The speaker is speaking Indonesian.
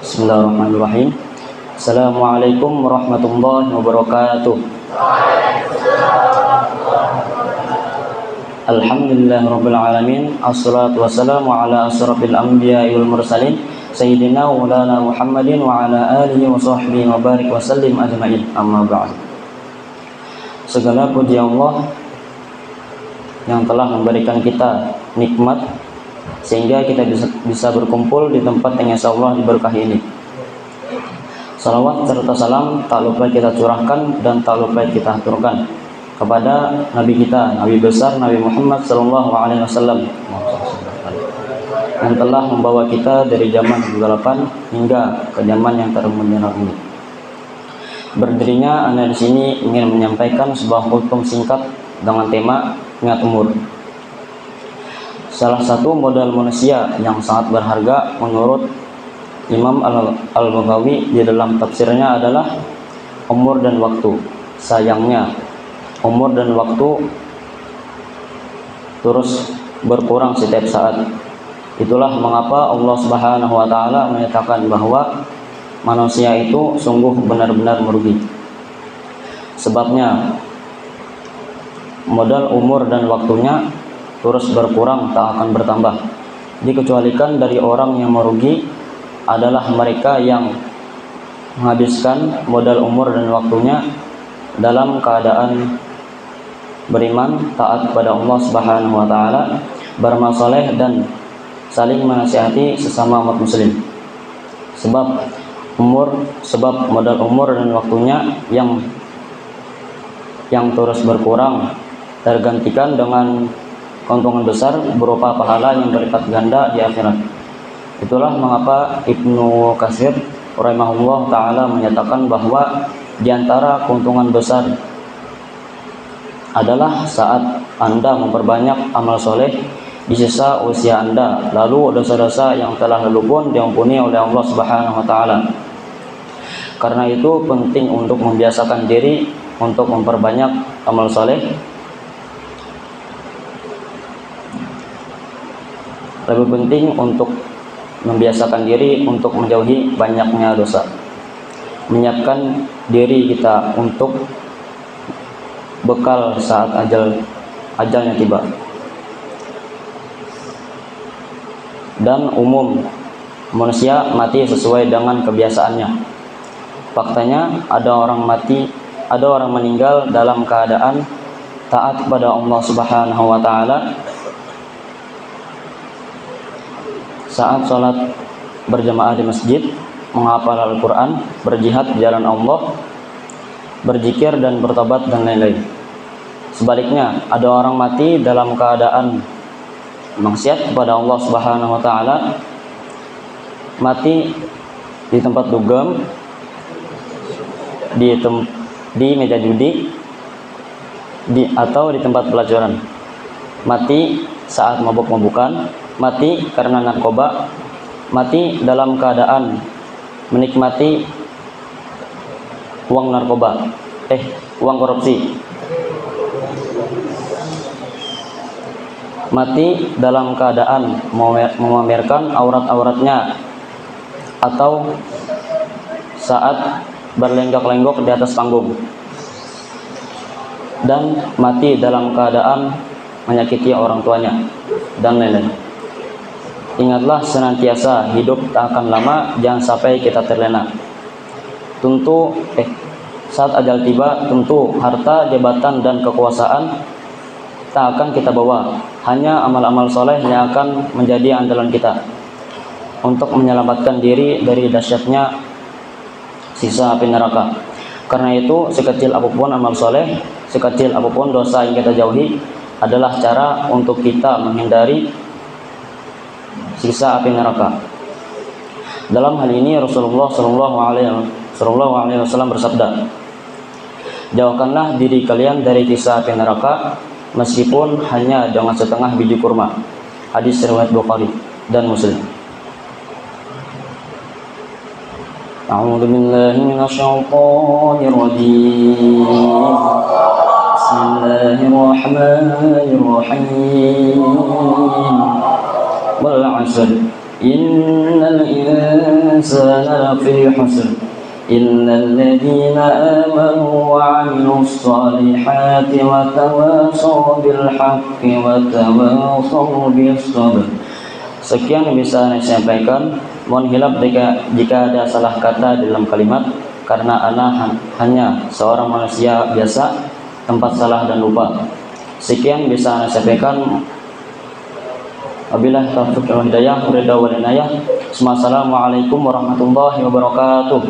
Bismillahirrahmanirrahim. Assalamualaikum warahmatullahi wabarakatuh. Alhamdulillahirabbil alamin. Assalatu wassalamu ala asyrafil anbiya'i wal mursalin sayyidina wa maulana Muhammadin wa ala alihi wa sahbihi wa barik wa sallim ajma'in. Amma ba'd. Segala puji Allah yang telah memberikan kita nikmat sehingga kita bisa berkumpul di tempat yang insyaallah diberkahi ini. Salawat serta salam tak lupa kita curahkan dan tak lupa kita haturkan kepada Nabi kita, Nabi besar Nabi Muhammad sallallahu alaihi wasallam yang telah membawa kita dari zaman kegelapan hingga ke zaman yang terang benderang ini. Berdirinya Anda di sini ingin menyampaikan sebuah hukum singkat dengan tema ingat umur. Salah satu modal manusia yang sangat berharga menurut Imam Al-Baghawi di dalam tafsirnya adalah umur dan waktu. Sayangnya umur dan waktu terus berkurang setiap saat. Itulah mengapa Allah Subhanahu wa taala menyatakan bahwa manusia itu sungguh benar-benar merugi. Sebabnya modal umur dan waktunya terus berkurang, tak akan bertambah. Dikecualikan dari orang yang merugi adalah mereka yang menghabiskan modal umur dan waktunya dalam keadaan beriman, taat kepada Allah Subhanahu wa taala, beramal saleh dan saling menasihati sesama umat muslim. Sebab modal umur dan waktunya yang terus berkurang tergantikan dengan keuntungan besar berupa pahala yang berlipat ganda di akhirat. Itulah mengapa Ibnu Katsir rahimahullah taala menyatakan bahwa di antara keuntungan besar adalah saat Anda memperbanyak amal soleh di sisa usia Anda, lalu dosa-dosa yang telah lalu pun diampuni oleh Allah Subhanahu wa taala. Karena itu penting untuk membiasakan diri untuk memperbanyak amal soleh. Lebih penting untuk membiasakan diri untuk menjauhi banyaknya dosa. Menyiapkan diri kita untuk bekal saat ajalnya tiba. Dan umum manusia mati sesuai dengan kebiasaannya. Faktanya ada orang meninggal dalam keadaan taat kepada Allah Subhanahu wa taala saat sholat berjamaah di masjid, menghafal Al-Quran, berjihad di jalan Allah, berzikir dan bertobat dan lain-lain. Sebaliknya, ada orang mati dalam keadaan maksiat kepada Allah Subhanahu wa taala, mati di tempat dugem, di meja judi, atau di tempat pelacuran, mati saat mabuk-mabukan, mati karena narkoba, mati dalam keadaan menikmati uang korupsi, mati dalam keadaan memamerkan aurat-auratnya, atau saat berlenggak-lenggok di atas panggung, dan mati dalam keadaan menyakiti orang tuanya, dan lain-lain. Ingatlah senantiasa hidup tak akan lama, jangan sampai kita terlena. Saat ajal tiba, tentu harta, jabatan dan kekuasaan tak akan kita bawa. Hanya amal-amal soleh yang akan menjadi andalan kita untuk menyelamatkan diri dari dahsyatnya siksa api neraka. Karena itu, sekecil apapun amal soleh, sekecil apapun dosa yang kita jauhi adalah cara untuk kita menghindari siksa api neraka. Dalam hal ini Rasulullah sallallahu alaihi wasallam bersabda, "Jauhkanlah diri kalian dari siksa api neraka meskipun hanya dengan setengah biji kurma." Hadis riwayat Bukhari dan Muslim. A'udzu billahi minasyaitonir rajim. Bismillahirrahmanirrahim. Wal 'asr innal insana lafi khusr illal ladzina amanu wa 'amilus solihati wa tawassaw bil haqqi wa tawassaw bis sabr. Sekian bisa saya sampaikan. Mohon hilaf jika ada salah kata dalam kalimat, karena ana hanya seorang manusia biasa, tempat salah dan lupa. Sekian bisa saya sampaikan. Wabillahi taufiq wal hidayah, ridha wal inayah. Assalamualaikum warahmatullahi wabarakatuh.